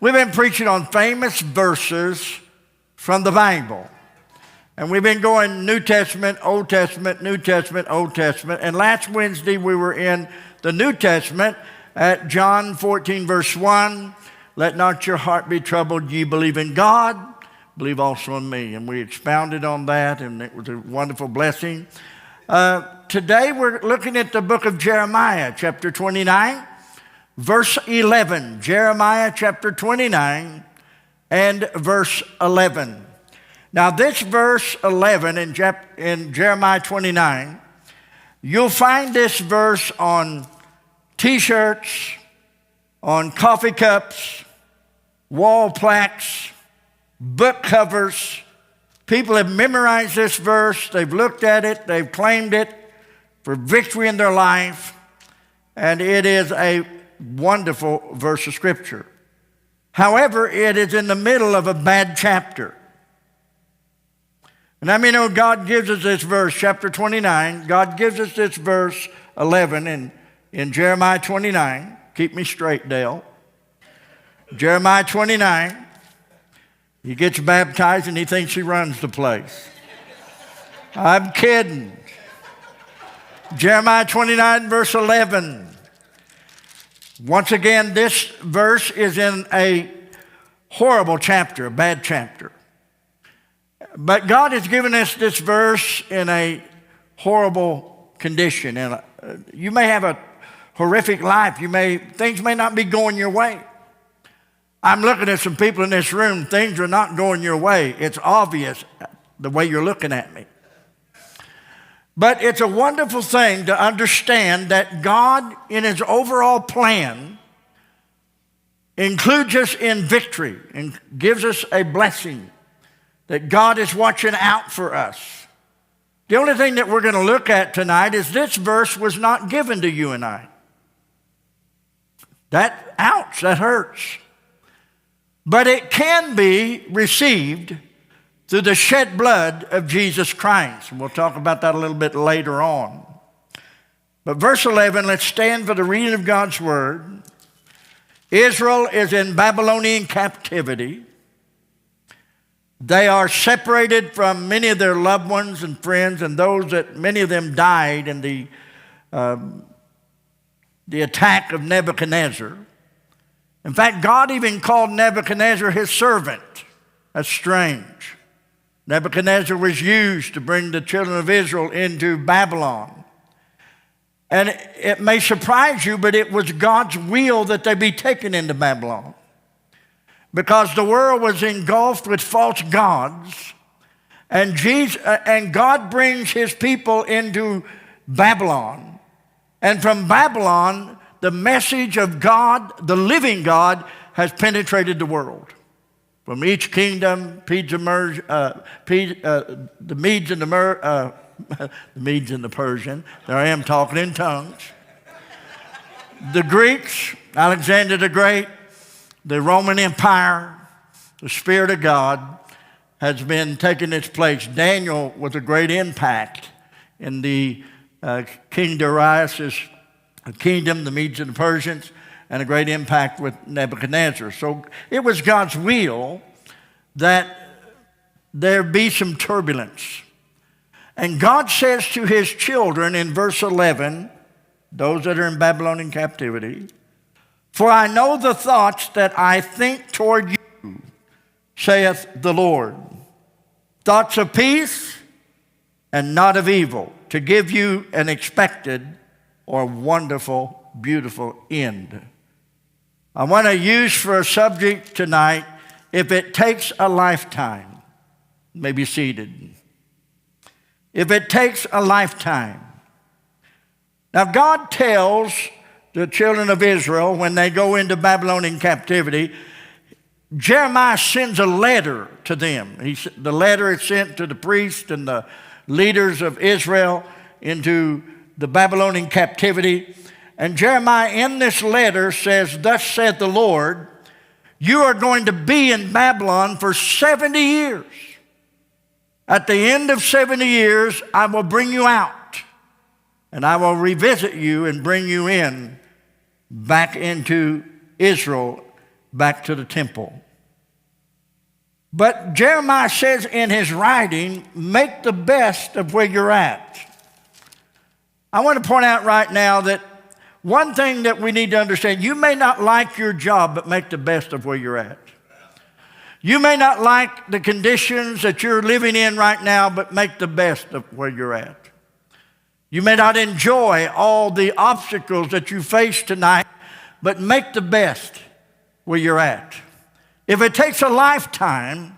We've been preaching on famous verses from the Bible. And we've been going New Testament, Old Testament, New Testament, Old Testament. And last Wednesday we were in the New Testament at John 14, verse 1. Let not your heart be troubled. Ye believe in God, believe also in me. And we expounded on that, and it was a wonderful blessing. Today we're looking at the book of Jeremiah, chapter 29, verse 11. Jeremiah chapter 29 and verse 11. Now this verse 11 in Jeremiah 29, you'll find this verse on T-shirts, on coffee cups, wall plaques, book covers. People have memorized this verse. They've looked at it. They've claimed it for victory in their life. And it is a wonderful verse of Scripture. However, it is in the middle of a bad chapter. And I mean, God gives us this verse, chapter 29. God gives us this verse 11 in Jeremiah 29. Keep me straight, Dale. Jeremiah 29. He gets baptized and he thinks he runs the place. I'm kidding. Jeremiah 29, verse 11. Once again, this verse is in a horrible chapter, a bad chapter. But God has given us this verse in a horrible condition. And you may have a horrific life. Things may not be going your way. I'm looking at some people in this room. Things are not going your way. It's obvious the way you're looking at me. But it's a wonderful thing to understand that God, in His overall plan, includes us in victory and gives us a blessing. That God is watching out for us. The only thing that we're going to look at tonight is this verse was not given to you and I. Ouch, that hurts. But it can be received through the shed blood of Jesus Christ. And we'll talk about that a little bit later on. But verse 11, let's stand for the reading of God's word. Israel is in Babylonian captivity. They are separated from many of their loved ones and friends, and many of them died in the attack of Nebuchadnezzar. In fact, God even called Nebuchadnezzar his servant. That's strange. Nebuchadnezzar was used to bring the children of Israel into Babylon. And it may surprise you, but it was God's will that they be taken into Babylon. Because the world was engulfed with false gods, and God brings His people into Babylon. And from Babylon, the message of God, the living God, has penetrated the world. From each kingdom, the Medes and the Medes and the Persian. There I am talking in tongues. The Greeks, Alexander the Great, the Roman Empire, the Spirit of God has been taking its place. Daniel was a great impact in the King Darius' kingdom, the Medes and the Persians, and a great impact with Nebuchadnezzar. So it was God's will that there be some turbulence. And God says to His children in verse 11, those that are in Babylonian captivity, for I know the thoughts that I think toward you, saith the Lord. Thoughts of peace and not of evil, to give you an expected or wonderful, beautiful end. I want to use for a subject tonight, if it takes a lifetime. You may be seated. If it takes a lifetime. Now God tells the children of Israel, when they go into Babylonian captivity, Jeremiah sends a letter to them. The letter is sent to the priests and the leaders of Israel into the Babylonian captivity. And Jeremiah in this letter says, thus saith the Lord, you are going to be in Babylon for 70 years. At the end of 70 years, I will bring you out. And I will revisit you and bring you in back into Israel back to the temple. But Jeremiah says in his writing, make the best of where you're at. I want to point out right now that one thing that we need to understand, you may not like your job, but make the best of where you're at. You may not like the conditions that you're living in right now, but make the best of where you're at. You may not enjoy all the obstacles that you face tonight, but make the best where you're at. If it takes a lifetime,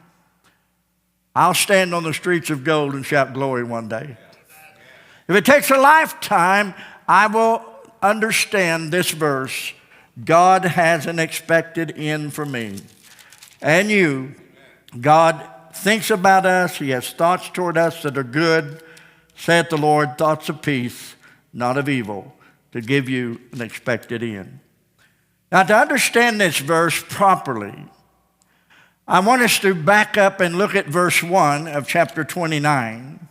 I'll stand on the streets of gold and shout glory one day. If it takes a lifetime, I will understand this verse. God has an expected end for me and you. God thinks about us. He has thoughts toward us that are good, saith the Lord, thoughts of peace, not of evil, to give you an expected end. Now, to understand this verse properly, I want us to back up and look at verse 1 of chapter 29.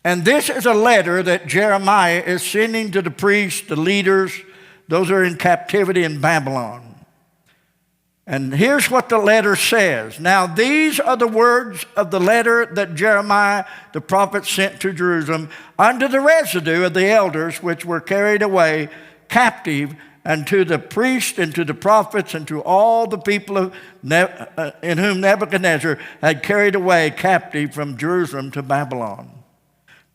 And this is a letter that Jeremiah is sending to the priests, the leaders, those who are in captivity in Babylon. And here's what the letter says. Now, these are the words of the letter that Jeremiah the prophet sent to Jerusalem unto the residue of the elders which were carried away captive, and to the priests and to the prophets and to all the people in whom Nebuchadnezzar had carried away captive from Jerusalem to Babylon.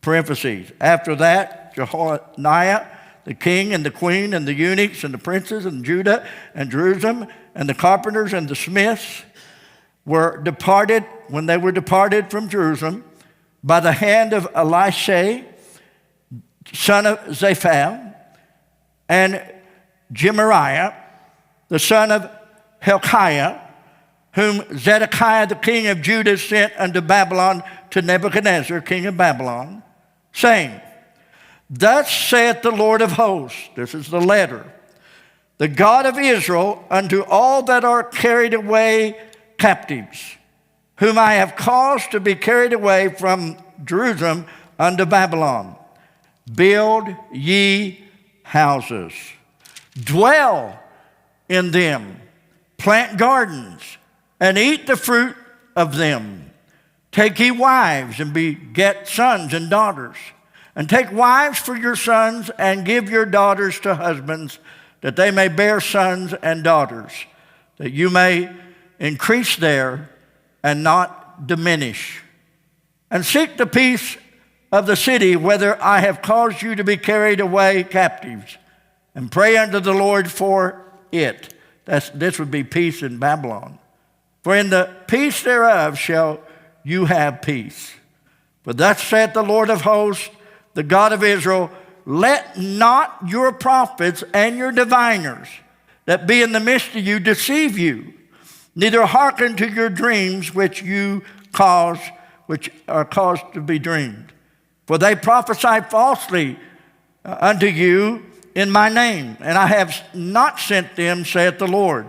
Parentheses. After that, Jehoniah, the king and the queen and the eunuchs and the princes and Judah and Jerusalem and the carpenters and the smiths were departed when they were departed from Jerusalem by the hand of Elisha, son of Zaphat, and Gemariah, the son of Hilkiah, whom Zedekiah the king of Judah sent unto Babylon to Nebuchadnezzar, king of Babylon, saying, thus saith the Lord of hosts, this is the letter, the God of Israel, unto all that are carried away captives, whom I have caused to be carried away from Jerusalem unto Babylon. Build ye houses, dwell in them, plant gardens, and eat the fruit of them. Take ye wives, and beget sons and daughters. And take wives for your sons, and give your daughters to husbands, that they may bear sons and daughters, that you may increase there and not diminish. And seek the peace of the city, whither I have caused you to be carried away captives, and pray unto the Lord for it. This would be peace in Babylon. For in the peace thereof shall you have peace. For thus saith the Lord of hosts, the God of Israel, let not your prophets and your diviners that be in the midst of you deceive you, neither hearken to your dreams which are caused to be dreamed. For they prophesy falsely unto you in my name, and I have not sent them, saith the Lord.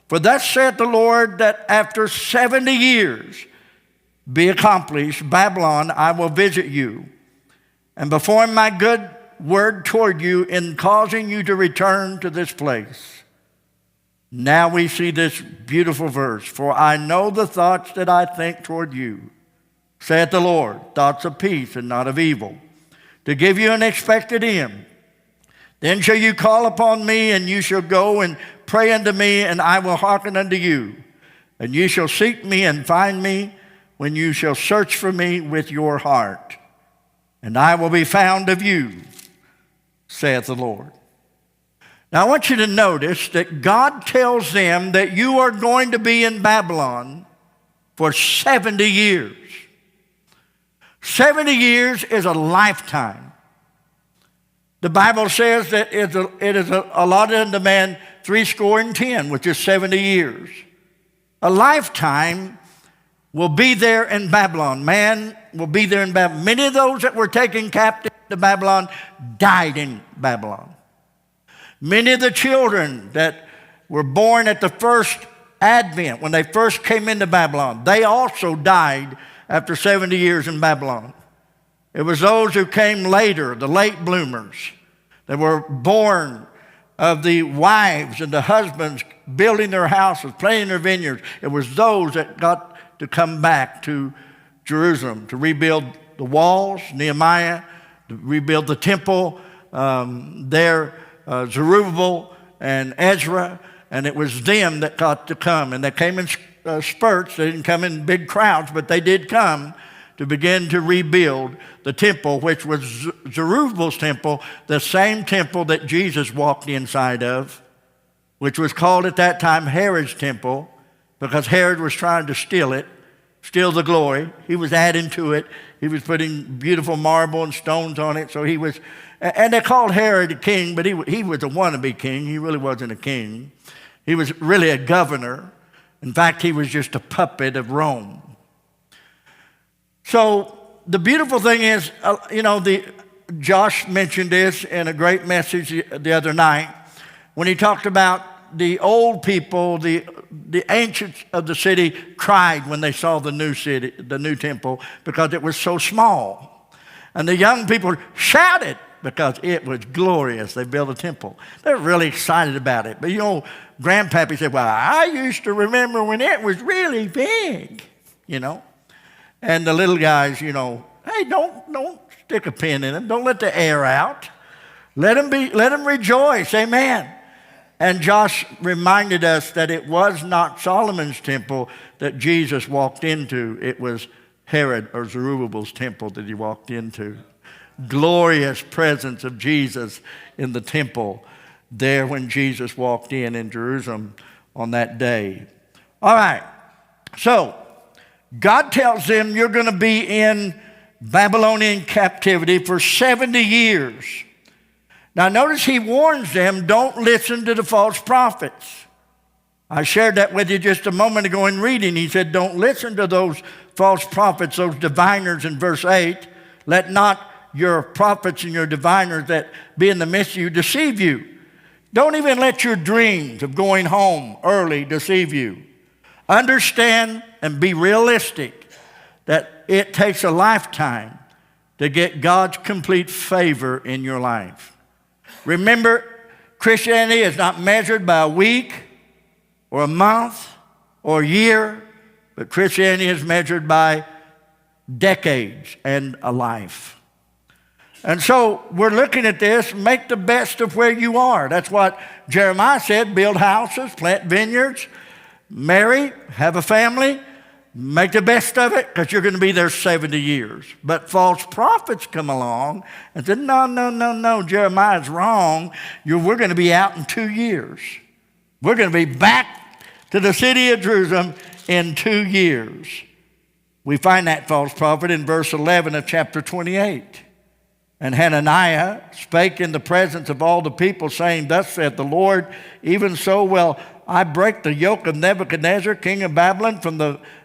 For thus saith the Lord, that after 70 years be accomplished, Babylon, I will visit you, and perform my good word toward you in causing you to return to this place. Now we see this beautiful verse. For I know the thoughts that I think toward you, saith the Lord, thoughts of peace and not of evil, to give you an expected end. Then shall you call upon me, and you shall go and pray unto me, and I will hearken unto you. And you shall seek me and find me, when you shall search for me with your heart. And I will be found of you, saith the Lord. Now I want you to notice that God tells them that you are going to be in Babylon for 70 years. 70 years is a lifetime. The Bible says that it is allotted unto man 70, which is 70 years. A lifetime will be there in Babylon. Man will be there in Babylon. Many of those that were taken captive to Babylon died in Babylon. Many of the children that were born at the first advent, when they first came into Babylon, they also died after 70 years in Babylon. It was those who came later, the late bloomers, that were born of the wives and the husbands building their houses, planting their vineyards. It was those that got to come back to Jerusalem to rebuild the walls, Nehemiah, to rebuild the temple, Zerubbabel and Ezra, and it was them that got to come. And they came in spurts. They didn't come in big crowds, but they did come to begin to rebuild the temple, which was Zerubbabel's temple, the same temple that Jesus walked inside of, which was called at that time Herod's temple, because Herod was trying to steal it, steal the glory. He was adding to it. He was putting beautiful marble and stones on it. So he was, and they called Herod a king, but he was a wannabe king. He really wasn't a king. He was really a governor. In fact, he was just a puppet of Rome. So the beautiful thing is, Josh mentioned this in a great message the other night when he talked about the old people, the ancients of the city cried when they saw the new city, the new temple, because it was so small. And the young people shouted because it was glorious. They built a temple. They're really excited about it. But Grandpappy said, well, I used to remember when it was really big, And the little guys, hey, don't stick a pin in them. Don't let the air out. Let them rejoice. Amen. And Josh reminded us that it was not Solomon's temple that Jesus walked into. It was Herod or Zerubbabel's temple that he walked into. Glorious presence of Jesus in the temple there when Jesus walked in Jerusalem on that day. All right. So God tells them you're going to be in Babylonian captivity for 70 years. Now notice he warns them, don't listen to the false prophets. I shared that with you just a moment ago in reading. He said, don't listen to those false prophets, those diviners in verse 8. Let not your prophets and your diviners that be in the midst of you deceive you. Don't even let your dreams of going home early deceive you. Understand and be realistic that it takes a lifetime to get God's complete favor in your life. Remember, Christianity is not measured by a week or a month or a year, but Christianity is measured by decades and a life. And so we're looking at this, make the best of where you are. That's what Jeremiah said, build houses, plant vineyards, marry, have a family, make the best of it because you're going to be there 70 years. But false prophets come along and said, no, Jeremiah's wrong. We're going to be out in 2 years. We're going to be back to the city of Jerusalem in 2 years. We find that false prophet in verse 11 of chapter 28. And Hananiah spake in the presence of all the people, saying, thus saith the Lord, even so will I break the yoke of Nebuchadnezzar, king of Babylon,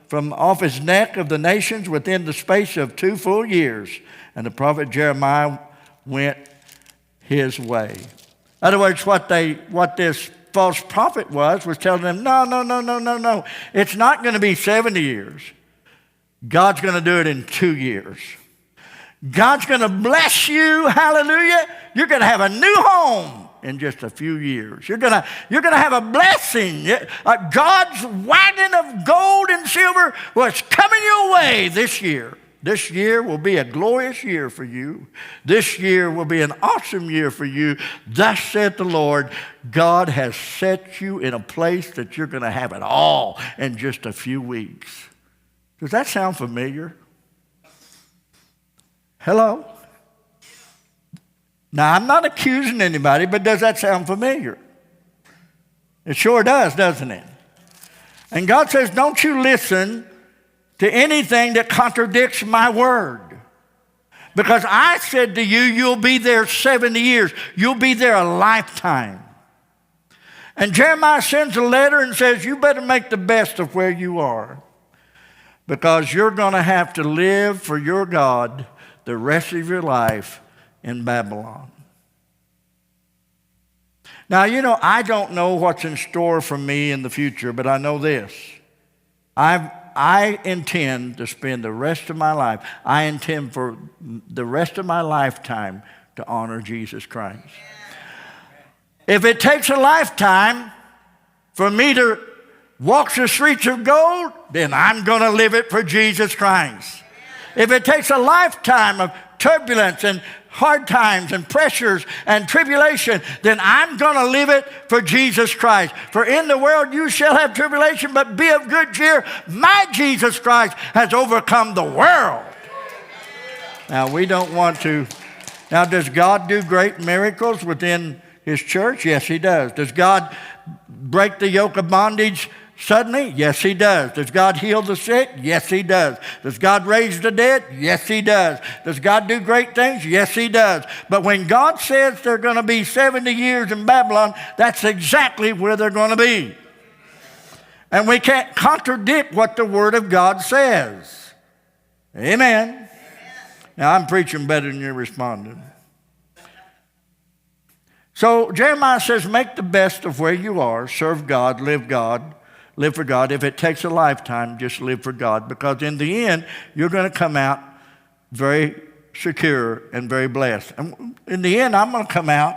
from off his neck of the nations within the space of 2 full years. And the prophet Jeremiah went his way. In other words, what this false prophet was telling them, no. It's not going to be 70 years. God's going to do it in 2 years. God's going to bless you, hallelujah. You're going to have a new home in just a few years. You're going to have a blessing. God's wagon of gold and silver was coming your way this year. This year will be a glorious year for you. This year will be an awesome year for you. Thus saith the Lord, God has set you in a place that you're going to have it all in just a few weeks. Does that sound familiar? Hello? Now, I'm not accusing anybody, but does that sound familiar? It sure does, doesn't it? And God says, don't you listen to anything that contradicts my word. Because I said to you, you'll be there 70 years. You'll be there a lifetime. And Jeremiah sends a letter and says, you better make the best of where you are. Because you're going to have to live for your God the rest of your life in Babylon. Now, I don't know what's in store for me in the future, but I know this. I intend to spend the rest of my life, I intend for the rest of my lifetime to honor Jesus Christ. If it takes a lifetime for me to walk the streets of gold, then I'm going to live it for Jesus Christ. If it takes a lifetime of turbulence and hard times and pressures and tribulation, then I'm going to live it for Jesus Christ. For in the world you shall have tribulation, but be of good cheer. My Jesus Christ has overcome the world. Now, we don't want to. Now, does God do great miracles within His church? Yes, He does. Does God break the yoke of bondage suddenly? Yes, He does. Does God heal the sick? Yes, He does. Does God raise the dead? Yes, He does. Does God do great things? Yes, He does. But when God says they're going to be 70 years in Babylon, that's exactly where they're going to be. And we can't contradict what the Word of God says. Amen. Now, I'm preaching better than you're responding. So Jeremiah says, make the best of where you are. Serve God, live for God. If it takes a lifetime, just live for God. Because in the end, you're going to come out very secure and very blessed. And in the end, I'm going to come out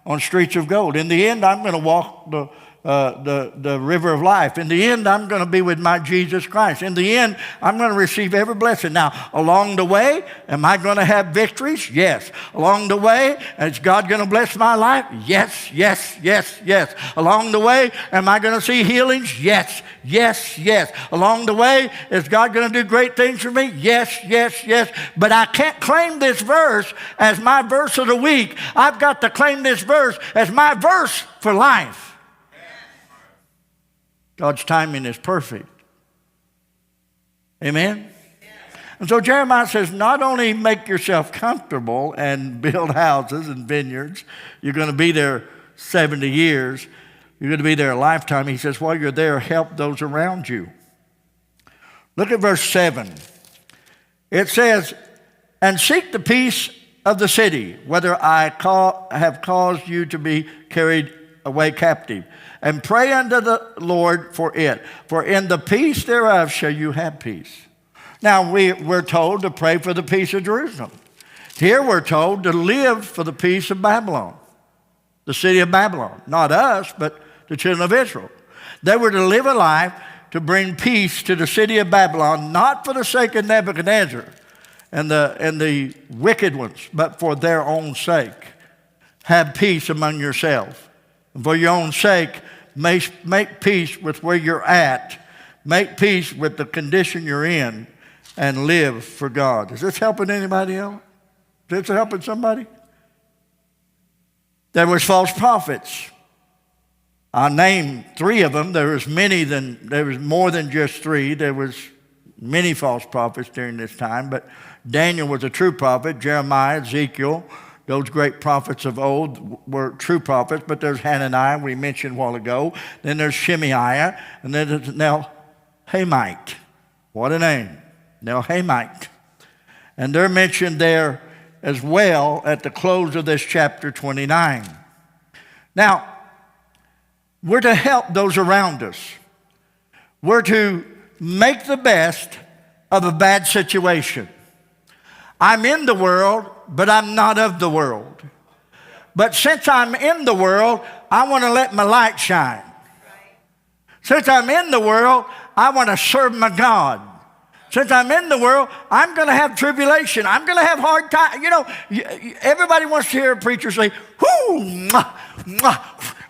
on streets of gold. In the end, I'm going to walk the river of life. In the end, I'm going to be with my Jesus Christ. In the end, I'm going to receive every blessing. Now, along the way, am I going to have victories? Yes. Along the way, is God going to bless my life? Yes, yes, yes, yes. Along the way, am I going to see healings? Yes, yes, yes. Along the way, is God going to do great things for me? Yes, yes, yes. But I can't claim this verse as my verse of the week. I've got to claim this verse as my verse for life. God's timing is perfect. Amen? And so Jeremiah says, not only make yourself comfortable and build houses and vineyards, you're going to be there 70 years, you're going to be there a lifetime. He says, while you're there, help those around you. Look at verse 7. It says, and seek the peace of the city, whether I have caused you to be carried away captive. And pray unto the Lord for it. For in the peace thereof shall you have peace. Now, we're told to pray for the peace of Jerusalem. Here we're told to live for the peace of Babylon, the city of Babylon. Not us, but the children of Israel. They were to live a life to bring peace to the city of Babylon, not for the sake of Nebuchadnezzar and the wicked ones, but for their own sake. Have peace among yourselves. And for your own sake, make peace with where you're at. Make peace with the condition you're in and live for God. Is this helping anybody else? Is this helping somebody? There was false prophets. I named 3 of them. There was more than just 3. There was many false prophets during this time, but Daniel was a true prophet. Jeremiah, Ezekiel, those great prophets of old were true prophets, but there's Hananiah, we mentioned a while ago. Then there's Shemaiah, and then there's Nelhamite. What a name, Nelhamite. And they're mentioned there as well at the close of this chapter 29. Now, we're to help those around us. We're to make the best of a bad situation. I'm in the world, but I'm not of the world. But since I'm in the world, I want to let my light shine. Since I'm in the world, I want to serve my God. Since I'm in the world, I'm going to have tribulation. I'm going to have hard time. You know, everybody wants to hear a preacher say, "Whoo, mwah, mwah,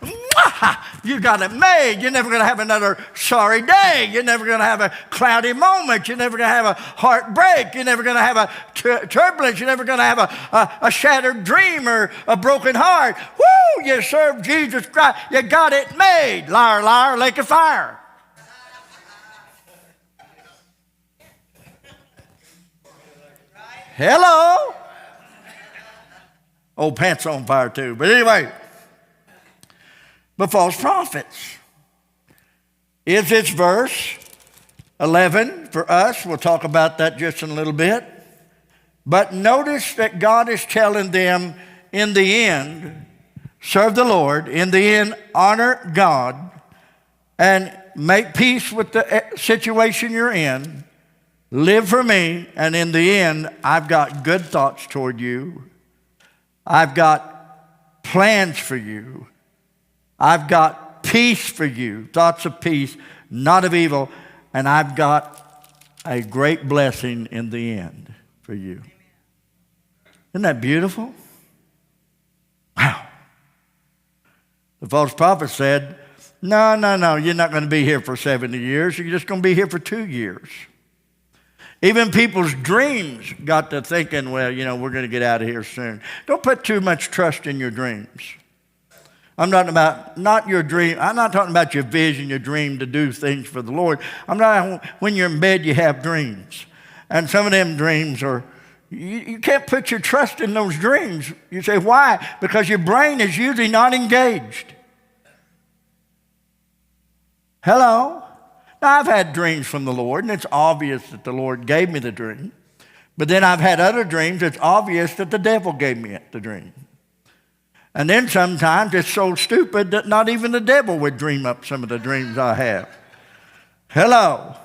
mwah, you got it made. You're never going to have another sorry day. You're never going to have a cloudy moment. You're never going to have a heartbreak. You're never going to have a turbulence. You're never going to have a shattered dream or a broken heart. Woo, you serve Jesus Christ. You got it made. Liar, liar, lake of fire." Hello. Old pants on fire too. But anyway, but false prophets. Is this verse 11 for us? We'll talk about that just in a little bit. But notice that God is telling them in the end, serve the Lord. In the end, honor God and make peace with the situation you're in. Live for me, and in the end, I've got good thoughts toward you. I've got plans for you. I've got peace for you, thoughts of peace, not of evil, and I've got a great blessing in the end for you. Isn't that beautiful? Wow. The false prophet said, no, you're not going to be here for 70 years. You're just going to be here for 2 years. Even people's dreams got to thinking, well, we're going to get out of here soon. Don't put too much trust in your dreams. I'm talking about not your dream. I'm not talking about your vision, your dream to do things for the Lord. I'm not when you're in bed, you have dreams. And some of them dreams are, you can't put your trust in those dreams. You say, why? Because your brain is usually not engaged. Hello? Now, I've had dreams from the Lord, and it's obvious that the Lord gave me the dream. But then I've had other dreams. It's obvious that the devil gave me the dream. And then sometimes it's so stupid that not even the devil would dream up some of the dreams I have. Hello?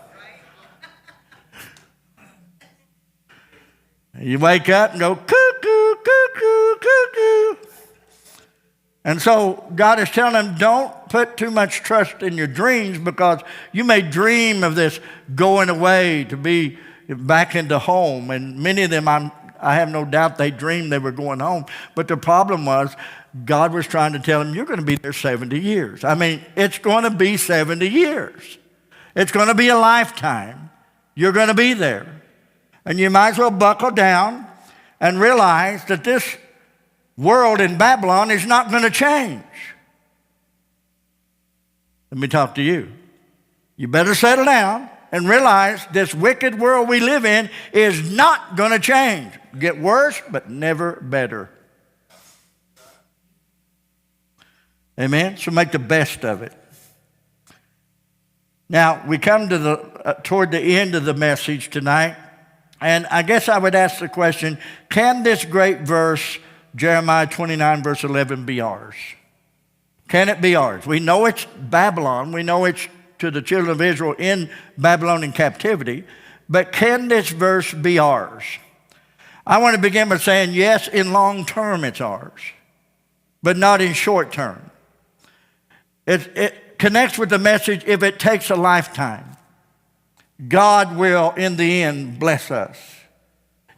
You wake up and go, cuckoo, cuckoo, cuckoo. And so God is telling them, don't put too much trust in your dreams, because you may dream of this going away to be back into home. And many of them, I have no doubt they dreamed they were going home. But the problem was God was trying to tell them, you're going to be there 70 years. I mean, it's going to be 70 years. It's going to be a lifetime. You're going to be there. And you might as well buckle down and realize that this world in Babylon is not going to change. Let me talk to you. You better settle down and realize this wicked world we live in is not going to change. Get worse, but never better. Amen? So make the best of it. Now, we come to toward the end of the message tonight, and I guess I would ask the question, can this great verse, Jeremiah 29, verse 11, be ours? Can it be ours? We know it's Babylon. We know it's to the children of Israel in Babylonian captivity. But can this verse be ours? I want to begin by saying, yes, in long term it's ours, but not in short term. It connects with the message, if it takes a lifetime, God will, in the end, bless us.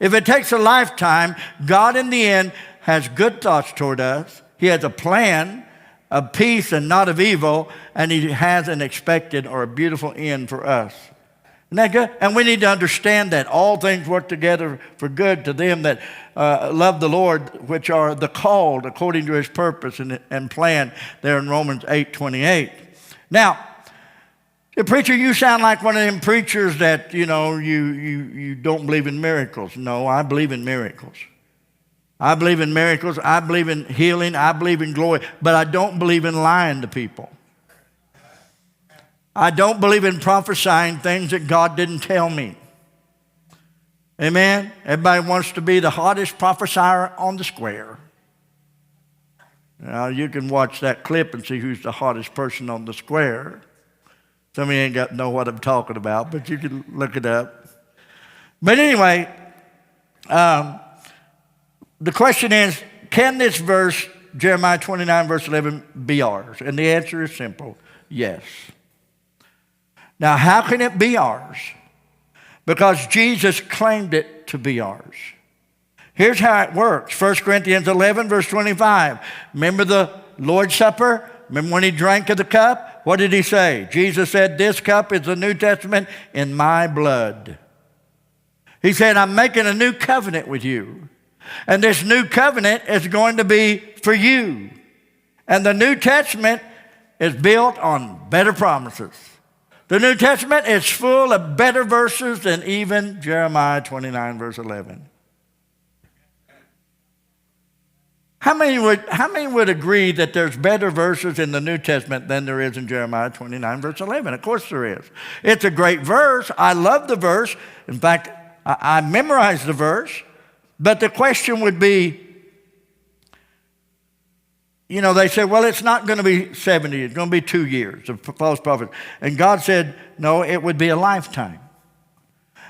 If it takes a lifetime, God, in the end, has good thoughts toward us. He has a plan of peace and not of evil, and He has an expected or a beautiful end for us. Isn't that good? And we need to understand that all things work together for good to them that love the Lord, which are the called according to His purpose and plan, there in Romans 8:28. Now, preacher, you sound like one of them preachers that, you don't believe in miracles. No, I believe in miracles. I believe in miracles. I believe in healing. I believe in glory. But I don't believe in lying to people. I don't believe in prophesying things that God didn't tell me. Amen? Everybody wants to be the hottest prophesier on the square. Now, you can watch that clip and see who's the hottest person on the square. Some of you ain't got to know what I'm talking about, but you can look it up. But anyway, the question is, can this verse, Jeremiah 29, verse 11, be ours? And the answer is simple, yes. Now, how can it be ours? Because Jesus claimed it to be ours. Here's how it works. 1 Corinthians 11, verse 25. Remember the Lord's Supper? Remember when He drank of the cup? What did He say? Jesus said, this cup is the New Testament in my blood. He said, I'm making a new covenant with you. And this new covenant is going to be for you. And the New Testament is built on better promises. The New Testament is full of better verses than even Jeremiah 29, verse 11. How many would agree that there's better verses in the New Testament than there is in Jeremiah 29, verse 11? Of course there is. It's a great verse. I love the verse. In fact, I memorized the verse. But the question would be, they say, well, it's not going to be 70. It's going to be 2 years of false prophets. And God said, no, it would be a lifetime.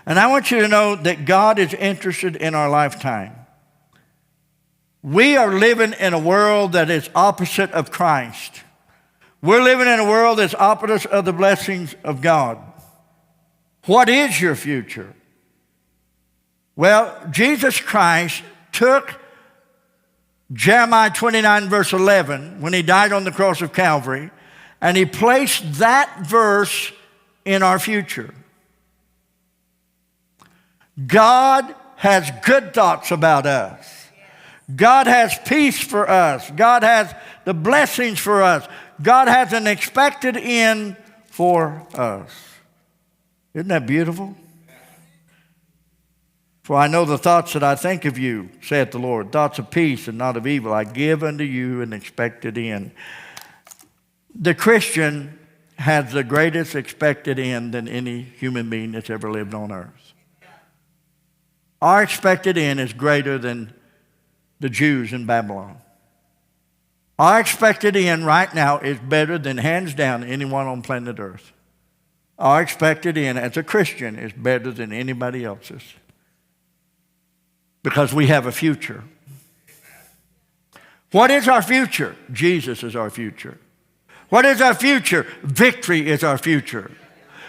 And I want you to know that God is interested in our lifetime. We are living in a world that is opposite of Christ. We're living in a world that's opposite of the blessings of God. What is your future? Well, Jesus Christ took Jeremiah 29, verse 11, when he died on the cross of Calvary, and he placed that verse in our future. God has good thoughts about us. God has peace for us. God has the blessings for us. God has an expected end for us. Isn't that beautiful? For I know the thoughts that I think of you, saith the Lord, thoughts of peace and not of evil. I give unto you an expected end. The Christian has the greatest expected end than any human being that's ever lived on earth. Our expected end is greater than the Jews in Babylon. Our expected end right now is better than, hands down, anyone on planet Earth. Our expected end as a Christian is better than anybody else's. Because we have a future. What is our future? Jesus is our future. What is our future? Victory is our future.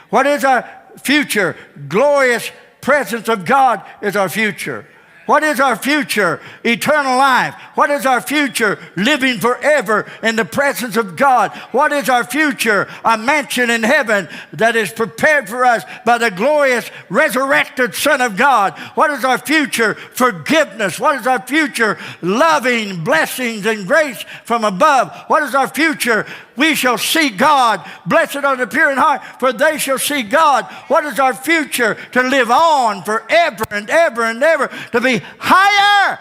What is our future? Glorious presence of God is our future. What is our future? Eternal life. What is our future? Living forever in the presence of God. What is our future? A mansion in heaven that is prepared for us by the glorious resurrected Son of God. What is our future? Forgiveness. What is our future? Loving blessings and grace from above. What is our future? We shall see God. Blessed are the pure in heart, for they shall see God. What is our future? To live on forever and ever and ever. To be higher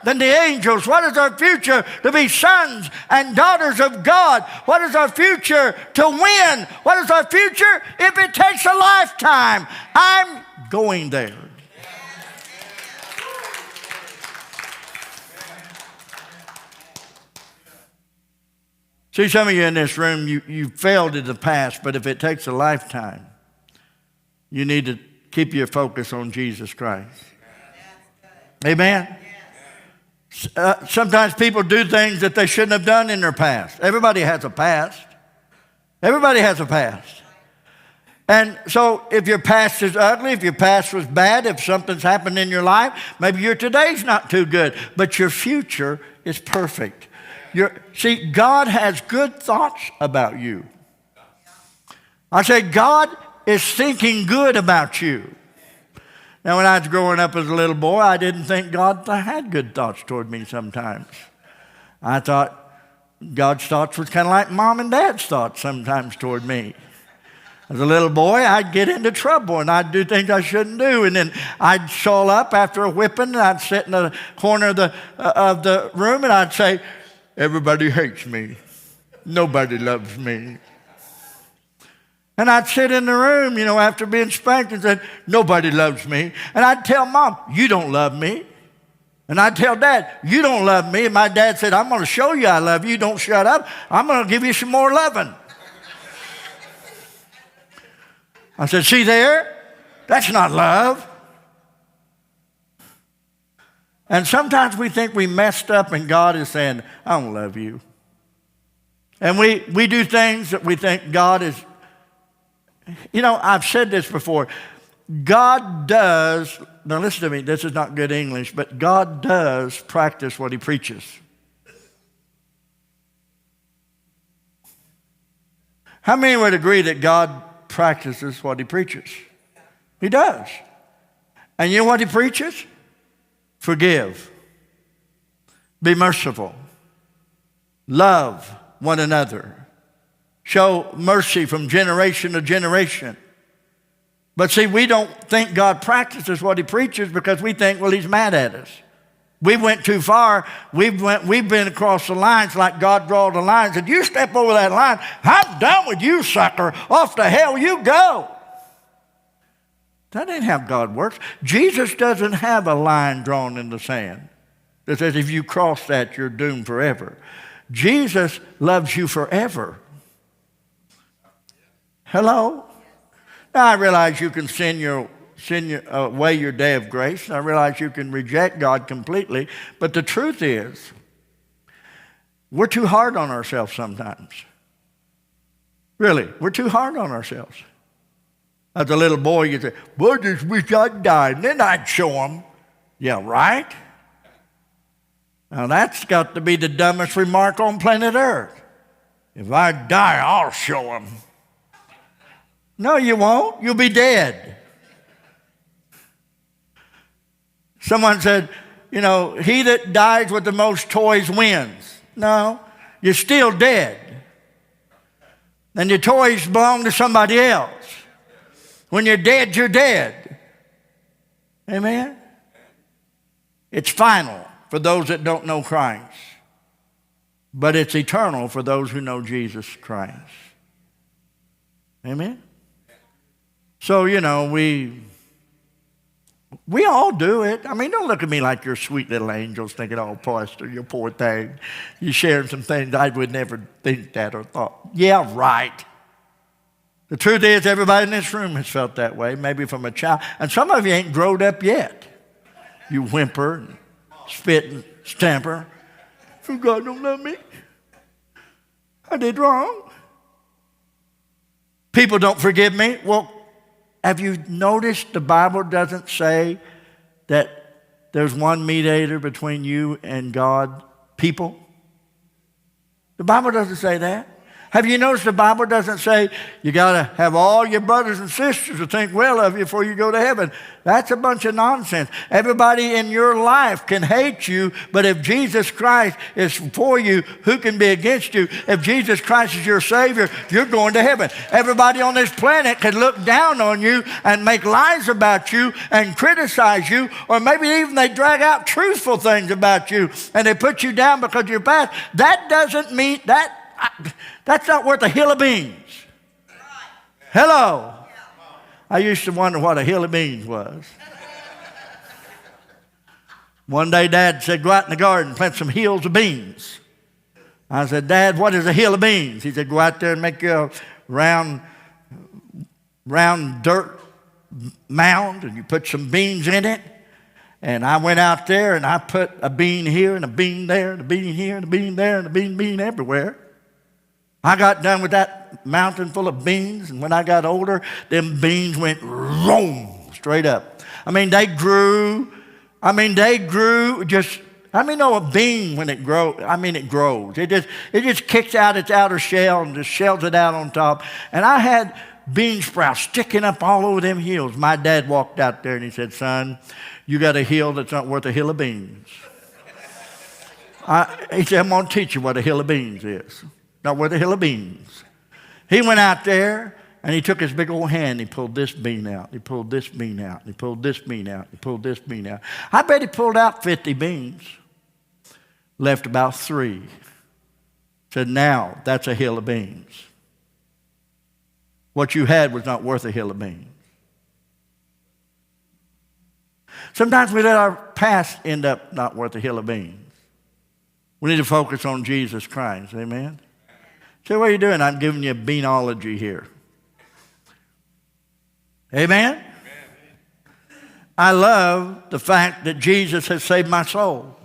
than the angels. What is our future? To be sons and daughters of God. What is our future? To win. What is our future? If it takes a lifetime, I'm going there. See, some of you in this room, you failed in the past, but if it takes a lifetime, you need to keep your focus on Jesus Christ. Amen? Sometimes people do things that they shouldn't have done in their past. Everybody has a past. Everybody has a past. And so if your past is ugly, if your past was bad, if something's happened in your life, maybe your today's not too good, but your future is perfect. See, God has good thoughts about you. I say God is thinking good about you. Now, when I was growing up as a little boy, I didn't think God had good thoughts toward me sometimes. I thought God's thoughts were kind of like Mom and Dad's thoughts sometimes toward me. As a little boy, I'd get into trouble, and I'd do things I shouldn't do. And then I'd shawl up after a whipping, and I'd sit in the corner of the room, and I'd say, everybody hates me. Nobody loves me. And I'd sit in the room, after being spanked and said, nobody loves me. And I'd tell Mom, you don't love me. And I'd tell Dad, you don't love me. And my dad said, I'm going to show you I love you. Don't shut up. I'm going to give you some more loving. I said, see there? That's not love. And sometimes we think we messed up and God is saying, I don't love you. And we do things that we think God is. I've said this before. God does, now listen to me, this is not good English, but God does practice what he preaches. How many would agree that God practices what he preaches? He does. And you know what he preaches? Forgive. Be merciful. Love one another. Show mercy from generation to generation. But see, we don't think God practices what he preaches because we think, well, he's mad at us. We went too far. We've been across the lines like God draws the line and said, you step over that line, I'm done with you, sucker. Off to hell you go. That ain't how God works. Jesus doesn't have a line drawn in the sand that says if you cross that, you're doomed forever. Jesus loves you forever. Hello? Now, I realize you can sin away your day of grace. I realize you can reject God completely. But the truth is, We're too hard on ourselves sometimes. Really, we're too hard on ourselves. As a little boy, you say, boy, I just wish I'd died. And then I'd show them. Yeah, right? Now that's got to be the dumbest remark on planet Earth. If I die, I'll show them. No, you won't. You'll be dead. Someone said, he that dies with the most toys wins. No, you're still dead. And your toys belong to somebody else. When you're dead, you're dead. Amen? It's final for those that don't know Christ. But it's eternal for those who know Jesus Christ. Amen? So, we all do it. I mean, don't look at me like you're sweet little angels thinking, oh, Pastor, you poor thing. You're sharing some things I would never think that or thought. Yeah, right. The truth is, everybody in this room has felt that way, maybe from a child. And some of you ain't grown up yet. You whimper and spit and stamper. Oh, God don't love me. I did wrong. People don't forgive me. Well, have you noticed the Bible doesn't say that there's one mediator between you and God, people? The Bible doesn't say that. Have you noticed the Bible doesn't say you got to have all your brothers and sisters to think well of you before you go to heaven? That's a bunch of nonsense. Everybody in your life can hate you, but if Jesus Christ is for you, who can be against you? If Jesus Christ is your Savior, you're going to heaven. Everybody on this planet can look down on you and make lies about you and criticize you, or maybe even they drag out truthful things about you and they put you down because of your past. That doesn't mean that. That's not worth a hill of beans. Hello. I used to wonder what a hill of beans was. One day Dad said, go out in the garden and plant some hills of beans. I said, Dad, what is a hill of beans? He said, go out there and make you a round dirt mound and you put some beans in it. And I went out there and I put a bean here and a bean there and a bean here and a bean there and a bean everywhere. I got done with that mountain full of beans, and when I got older, them beans went roam straight up. They grew. Just, know a bean when it grows, it grows. It just kicks out its outer shell and just shells it out on top. And I had bean sprouts sticking up all over them hills. My dad walked out there and he said, son, you got a hill that's not worth a hill of beans. He said, I'm going to teach you what a hill of beans is. Not worth a hill of beans. He went out there and he took his big old hand. He pulled this bean out. He pulled this bean out. He pulled this bean out. He pulled this bean out. I bet he pulled out 50 beans. Left about 3. Said, now that's a hill of beans. What you had was not worth a hill of beans. Sometimes we let our past end up not worth a hill of beans. We need to focus on Jesus Christ. Amen? So what are you doing? I'm giving you a beanology here. Amen? Amen? I love the fact that Jesus has saved my soul.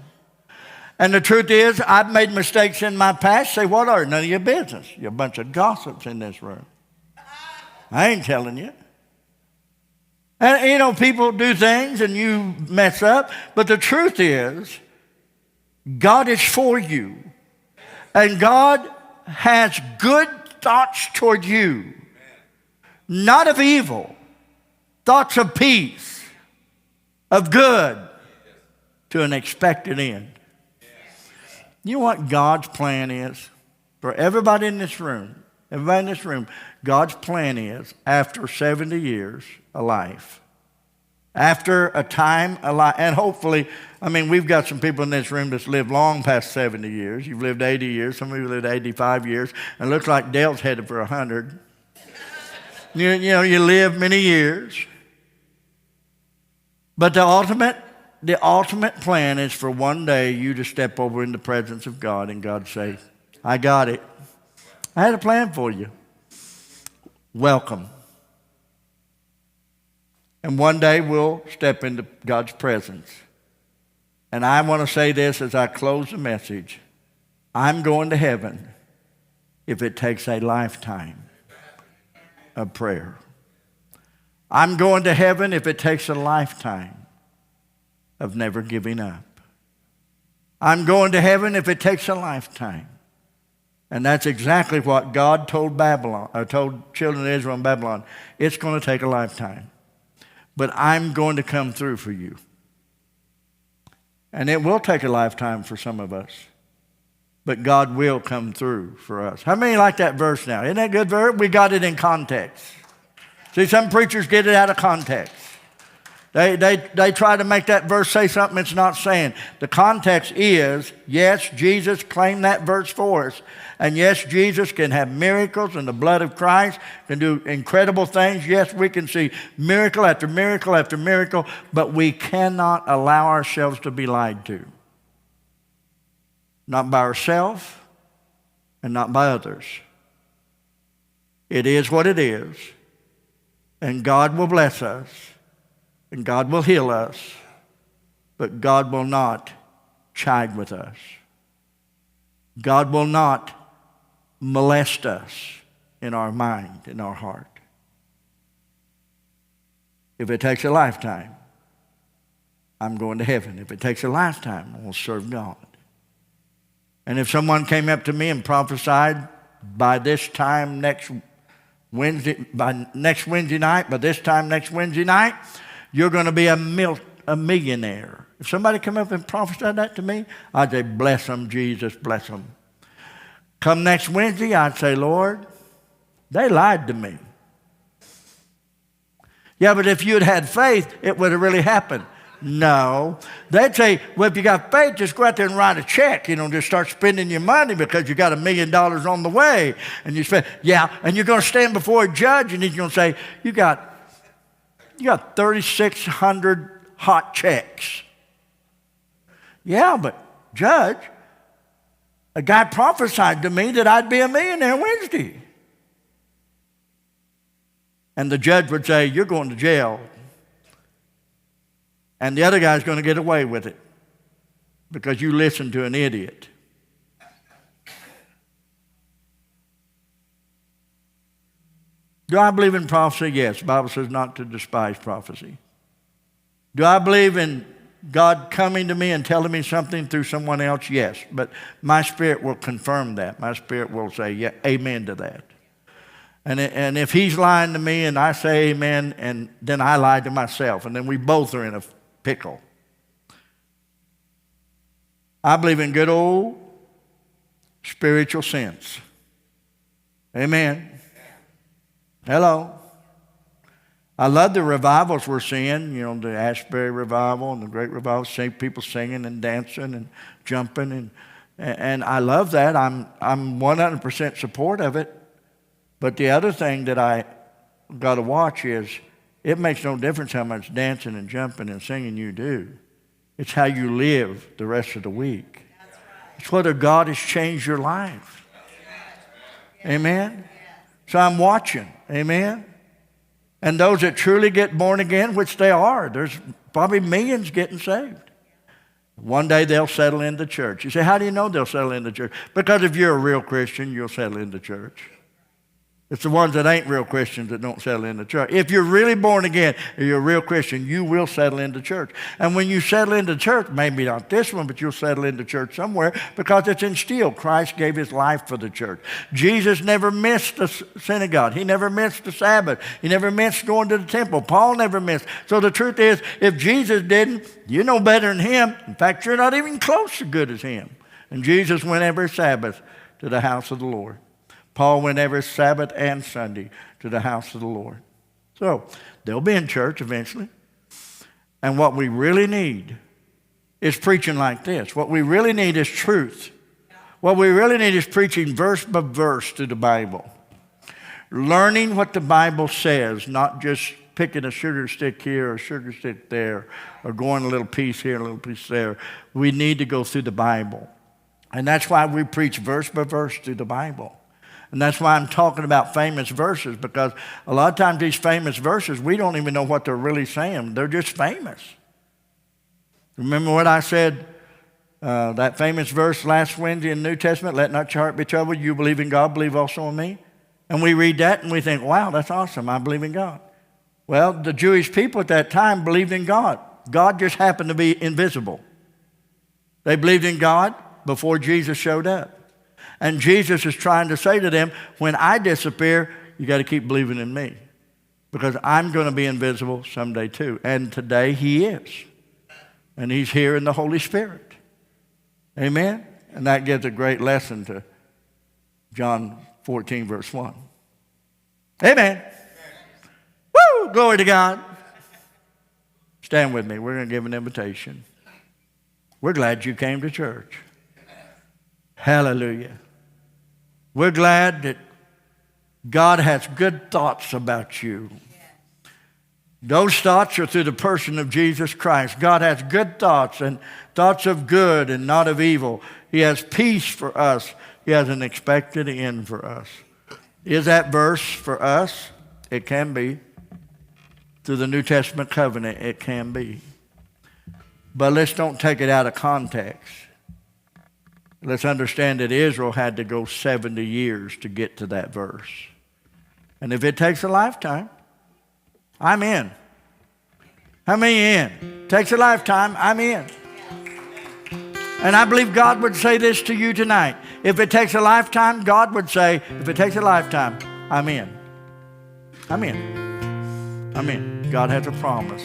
And the truth is, I've made mistakes in my past. Say, what are? None of your business. You're a bunch of gossips in this room. I ain't telling you. And, people do things and you mess up. But the truth is, God is for you. And God has good thoughts toward you. Not of evil. Thoughts of peace. Of good. To an expected end. You know what God's plan is? For everybody in this room. Everybody in this room. God's plan is, after 70 years of life. After a time alive, and hopefully, we've got some people in this room that's lived long past 70 years. You've lived 80 years. Some of you lived 85 years. And it looks like Dale's headed for 100. You live many years. But the ultimate plan is for one day you to step over in the presence of God and God say, I got it. I had a plan for you. Welcome. And one day we'll step into God's presence. And I want to say this as I close the message. I'm going to heaven if it takes a lifetime of prayer. I'm going to heaven if it takes a lifetime of never giving up. I'm going to heaven if it takes a lifetime. And that's exactly what God told told children of Israel in Babylon. It's going to take a lifetime. But I'm going to come through for you. And it will take a lifetime for some of us. But God will come through for us. How many like that verse now? Isn't that a good verse? We got it in context. See, some preachers get it out of context. They try to make that verse say something it's not saying. The context is, yes, Jesus claimed that verse for us. And yes, Jesus can have miracles in the blood of Christ, can do incredible things. Yes, we can see miracle after miracle after miracle, but we cannot allow ourselves to be lied to. Not by ourselves and not by others. It is what it is. And God will bless us. And God will heal us. But God will not chide with us. God will not molest us in our mind, in our heart. If it takes a lifetime, I'm going to heaven. If it takes a lifetime, I will serve God. And if someone came up to me and prophesied by this time next Wednesday night, you're going to be a millionaire. If somebody come up and prophesied that to me, I'd say, bless them, Jesus, bless them. Come next Wednesday, I'd say, Lord, they lied to me. Yeah, but if you'd had faith, it would have really happened. No. They'd say, well, if you got faith, just go out there and write a check. Just start spending your money because you got $1 million on the way. And you spend, yeah, and you're going to stand before a judge and he's going to say, you got 3,600 hot checks. Yeah, but judge, a guy prophesied to me that I'd be a millionaire Wednesday. And the judge would say, you're going to jail. And the other guy's going to get away with it because you listened to an idiot. Do I believe in prophecy? Yes. The Bible says not to despise prophecy. Do I believe in God coming to me and telling me something through someone else? Yes. But my spirit will confirm that. My spirit will say, yeah, amen to that. And if he's lying to me and I say amen, and then I lie to myself, and then we both are in a pickle. I believe in good old spiritual sense. Amen. Hello. I love the revivals we're seeing, the Ashbury revival and the great revival, people singing and dancing and jumping, and I love that. I'm 100% support of it. But the other thing that I got to watch is it makes no difference how much dancing and jumping and singing you do. It's how you live the rest of the week. It's whether God has changed your life. Amen? So I'm watching. Amen? And those that truly get born again, which they are, there's probably millions getting saved. One day they'll settle into church. You say, how do you know they'll settle into church? Because if you're a real Christian, you'll settle into church. It's the ones that ain't real Christians that don't settle into church. If you're really born again, if you're a real Christian, you will settle into church. And when you settle into church, maybe not this one, but you'll settle into church somewhere because it's instilled. Christ gave his life for the church. Jesus never missed the synagogue. He never missed the Sabbath. He never missed going to the temple. Paul never missed. So the truth is, if Jesus didn't, you know better than him. In fact, you're not even close to good as him. And Jesus went every Sabbath to the house of the Lord. Paul went every Sabbath and Sunday to the house of the Lord. So they'll be in church eventually. And what we really need is preaching like this. What we really need is truth. What we really need is preaching verse by verse through the Bible. Learning what the Bible says, not just picking a sugar stick here or a sugar stick there or going a little piece here, a little piece there. We need to go through the Bible. And that's why we preach verse by verse through the Bible. And that's why I'm talking about famous verses, because a lot of times these famous verses, we don't even know what they're really saying. They're just famous. Remember what I said That famous verse last Wednesday in the New Testament, let not your heart be troubled. You believe in God, believe also in me. And we read that and we think, wow, that's awesome. I believe in God. Well, the Jewish people at that time believed in God. God just happened to be invisible. They believed in God before Jesus showed up. And Jesus is trying to say to them, when I disappear, you got to keep believing in me. Because I'm going to be invisible someday too. And today he is. And he's here in the Holy Spirit. Amen? And that gives a great lesson to John 14, verse 1. Amen. Woo! Glory to God. Stand with me. We're going to give an invitation. We're glad you came to church. Hallelujah. We're glad that God has good thoughts about you. Those thoughts are through the person of Jesus Christ. God has good thoughts and thoughts of good and not of evil. He has peace for us. He has an expected end for us. Is that verse for us? It can be. Through the New Testament covenant, it can be. But let's don't take it out of context. Let's understand that Israel had to go 70 years to get to that verse. And if it takes a lifetime, I'm in. How many in? Takes a lifetime, I'm in. And I believe God would say this to you tonight. If it takes a lifetime, God would say, if it takes a lifetime, I'm in. I'm in. I'm in. God has a promise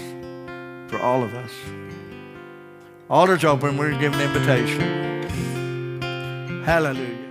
for all of us. Altar's open. We're going to give an invitation. Hallelujah.